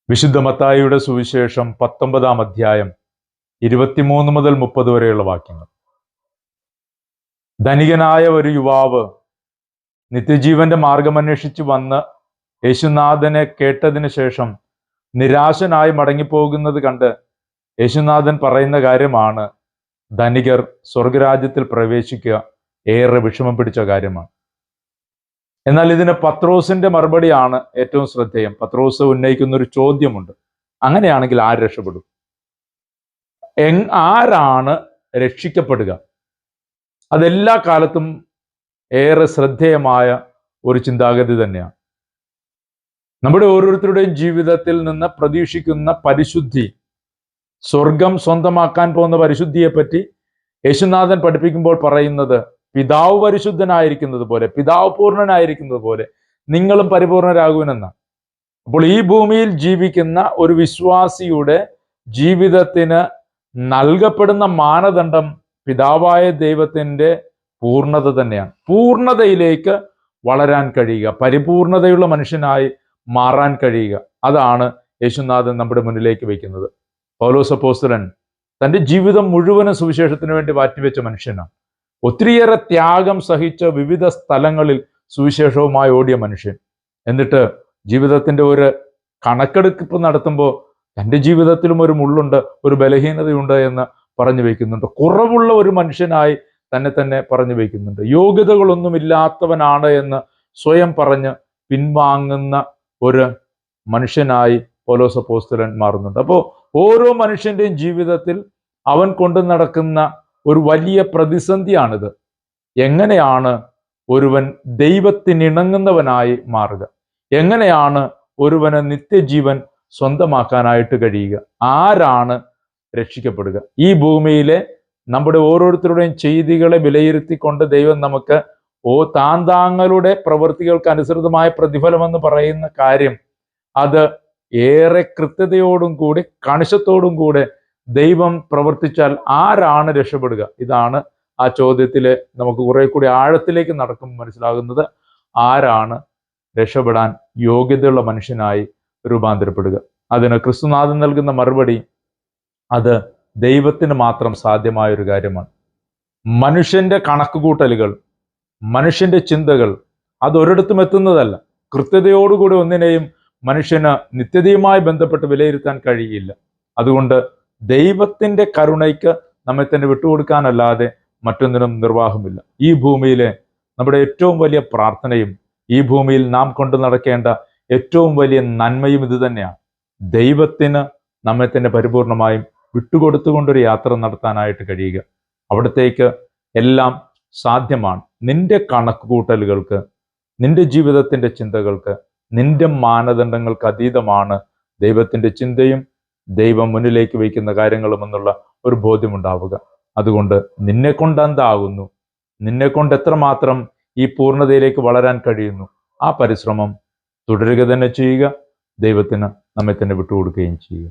വിശുദ്ധ മത്തായിയുടെ സുവിശേഷം 19-ാം അധ്യായം 23 മുതൽ 30 വരെയുള്ള വാക്യങ്ങൾ. ധനികനായ ഒരു യുവാവ് നിത്യജീവന്റെ മാർഗമന്വേഷിച്ച് വന്ന് യേശുനാഥനെ കേട്ടതിന് ശേഷം നിരാശനായി മടങ്ങിപ്പോകുന്നത് കണ്ട് യേശുനാഥൻ പറയുന്ന കാര്യമാണ് ധനികർ സ്വർഗരാജ്യത്തിൽ പ്രവേശിക്കുക ഏറെ വിഷമം പിടിച്ച കാര്യമാണ്. എന്നാൽ ഇതിന് പത്രോസിന്റെ മറുപടിയാണ് ഏറ്റവും ശ്രദ്ധേയം. പത്രോസ് ഉന്നയിക്കുന്ന ഒരു ചോദ്യമുണ്ട്. അങ്ങനെയാണെങ്കിൽ ആര് രക്ഷപ്പെടും? ആരാണ് രക്ഷിക്കപ്പെടുക? അതെല്ലാ കാലത്തും ഏറെ ശ്രദ്ധേയമായ ഒരു ചിന്താഗതി തന്നെയാണ്. നമ്മുടെ ഓരോരുത്തരുടെയും ജീവിതത്തിൽ നിന്ന് പ്രതീക്ഷിക്കുന്ന പരിശുദ്ധി, സ്വർഗം സ്വന്തമാക്കാൻ പോകുന്ന പരിശുദ്ധിയെ പറ്റി യേശുനാഥൻ പഠിപ്പിക്കുമ്പോൾ പറയുന്നത്, പിതാവ് പരിശുദ്ധനായിരിക്കുന്നത് പോലെ, പിതാവ് പൂർണ്ണനായിരിക്കുന്നത് പോലെ നിങ്ങളും പരിപൂർണരാകുവനെന്നാണ്. അപ്പോൾ ഈ ഭൂമിയിൽ ജീവിക്കുന്ന ഒരു വിശ്വാസിയുടെ ജീവിതത്തിന് നൽകപ്പെടുന്ന മാനദണ്ഡം പിതാവായ ദൈവത്തിൻ്റെ പൂർണ്ണത തന്നെയാണ്. പൂർണ്ണതയിലേക്ക് വളരാൻ കഴിയുക, പരിപൂർണതയുള്ള മനുഷ്യനായി മാറാൻ കഴിയുക, അതാണ് യേശുനാഥൻ നമ്മുടെ മുന്നിലേക്ക് വയ്ക്കുന്നത്. പൗലോസ് അപ്പോസ്തലൻ തൻ്റെ ജീവിതം മുഴുവനും സുവിശേഷത്തിന് വേണ്ടി മാറ്റിവെച്ച മനുഷ്യനാണ്. ഒത്തിരിയേറെ ത്യാഗം സഹിച്ച വിവിധ സ്ഥലങ്ങളിൽ സുവിശേഷവുമായി ഓടിയ മനുഷ്യൻ. എന്നിട്ട് ജീവിതത്തിൻ്റെ ഒരു കണക്കെടുപ്പ് നടത്തുമ്പോൾ തൻ്റെ ജീവിതത്തിലും ഒരു മുള്ളുണ്ട്, ഒരു ബലഹീനതയുണ്ട് എന്ന് പറഞ്ഞു വയ്ക്കുന്നുണ്ട്. കുറവുള്ള ഒരു മനുഷ്യനായി തന്നെ പറഞ്ഞു വയ്ക്കുന്നുണ്ട്. യോഗ്യതകളൊന്നുമില്ലാത്തവനാണ് എന്ന് സ്വയം പറഞ്ഞ് പിൻവാങ്ങുന്ന ഒരു മനുഷ്യനായി പൗലോസ് അപ്പോസ്തലൻ മാറുന്നുണ്ട്. അപ്പോൾ ഓരോ മനുഷ്യൻ്റെയും ജീവിതത്തിൽ അവൻ കൊണ്ടു നടക്കുന്ന ഒരു വലിയ പ്രതിസന്ധിയാണിത്. എങ്ങനെയാണ് ഒരുവൻ ദൈവത്തിനിണങ്ങുന്നവനായി മാറുക? എങ്ങനെയാണ് ഒരുവന് നിത്യജീവൻ സ്വന്തമാക്കാനായിട്ട് കഴിയുക? ആരാണ് രക്ഷിക്കപ്പെടുക? ഈ ഭൂമിയിലെ നമ്മുടെ ഓരോരുത്തരുടെയും ചെയ്തികളെ വിലയിരുത്തിക്കൊണ്ട് ദൈവം നമുക്ക് താങ്കളുടെ പ്രവൃത്തികൾക്ക് അനുസൃതമായ പ്രതിഫലമെന്ന് പറയുന്ന കാര്യം, അത് ഏറെ കൃത്യതയോടും കൂടി കണിശത്തോടും കൂടെ ദൈവം പ്രവർത്തിച്ചാൽ ആരാണ് രക്ഷപ്പെടുക? ഇതാണ് ആ ചോദ്യത്തിൽ നമുക്ക് കുറെ കൂടി ആഴത്തിലേക്ക് നടക്കുമ്പോൾ മനസ്സിലാകുന്നത്. ആരാണ് രക്ഷപ്പെടാൻ യോഗ്യതയുള്ള മനുഷ്യനായി രൂപാന്തരപ്പെടുക? അതിന് ക്രിസ്തുനാഥൻ നൽകുന്ന മറുപടി, അത് ദൈവത്തിന് മാത്രം സാധ്യമായ ഒരു കാര്യമാണ്. മനുഷ്യന്റെ കണക്കുകൂട്ടലുകൾ, മനുഷ്യന്റെ ചിന്തകൾ അതൊരിടത്തും എത്തുന്നതല്ല. കൃത്യതയോടുകൂടി ഒന്നിനെയും മനുഷ്യന് നിത്യതയുമായി ബന്ധപ്പെട്ട് വിലയിരുത്താൻ കഴിയില്ല. അതുകൊണ്ട് ദൈവത്തിൻ്റെ കരുണയ്ക്ക് നമ്മെ തന്നെ വിട്ടുകൊടുക്കാനല്ലാതെ മറ്റൊന്നിനും നിർവാഹമില്ല. ഈ ഭൂമിയിലെ നമ്മുടെ ഏറ്റവും വലിയ പ്രാർത്ഥനയും ഈ ഭൂമിയിൽ നാം കൊണ്ടു നടക്കേണ്ട ഏറ്റവും വലിയ നന്മയും ഇത് തന്നെയാണ്. ദൈവത്തിന് നമ്മെ തന്നെ പരിപൂർണമായും വിട്ടുകൊടുത്തുകൊണ്ടൊരു യാത്ര നടത്താനായിട്ട് കഴിയുക. അവിടത്തേക്ക് എല്ലാം സാധ്യമാണ്. നിന്റെ കണക്കുകൂട്ടലുകൾക്ക്, നിന്റെ ജീവിതത്തിൻ്റെ ചിന്തകൾക്ക്, നിന്റെ മാനദണ്ഡങ്ങൾക്ക് അതീതമാണ് ദൈവത്തിൻ്റെ ചിന്തയും ദൈവം മുന്നിലേക്ക് വയ്ക്കുന്ന കാര്യങ്ങളും എന്നുള്ള ഒരു ബോധ്യമുണ്ടാവുക. അതുകൊണ്ട് നിന്നെ കൊണ്ട് എന്താകുന്നു, നിന്നെ കൊണ്ട് എത്രമാത്രം ഈ പൂർണ്ണതയിലേക്ക് വളരാൻ കഴിയുന്നു, ആ പരിശ്രമം തുടരുക തന്നെ ചെയ്യുക. ദൈവത്തിന് നമ്മെ തന്നെ വിട്ടുകൊടുക്കുകയും ചെയ്യുക.